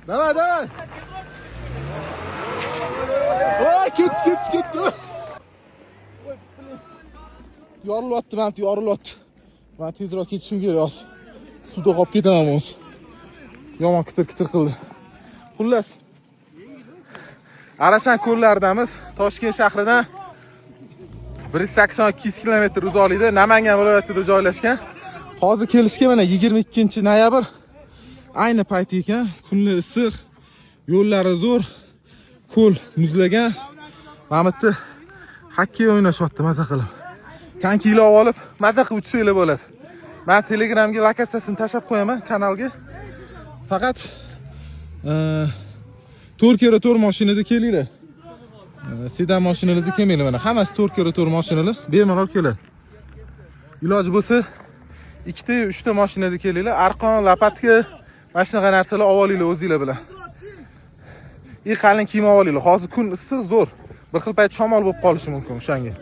Давай, давай. Oy, ketdi. Yorilyapti, yorilyapti. Men tezroq ketishim kerak. Suvda qolib ketaman o'zi. Yomon kitir qildi. Xullas, Arashan ko'llaridamiz. Toshkent shahridan 182 km uzoqlikda Namangan viloyatida joylashgan. Hozir kelishga mana 22-noyabr ayni payt ekan. Kunli issiq, yo'llari zo'r, ko'l muzlagan. Mana bu hokkey o'ynashyapti maza qilib. Konkilar olib, maza qilib utsanglar bo'ladi. Men Telegramga lokatsiyasini tashlab qo'yaman kanalga. Faqat 4x4 mashinada kelinglar. Sedan mashinalarda kelmanglar mana. Hammasi 4x4 mashinalar bemalol keladi. Iloji bo'lsa 2-3 ta mashinada kelinglar. Arqon, lapatka, mana shunaqa narsalar olinglar o'zinglar bilan. Qalin kiyim olinglar. Hozir kun issiq zo'r. Bir xil payt shamol bo'lib qolishi mumkin o'shanga.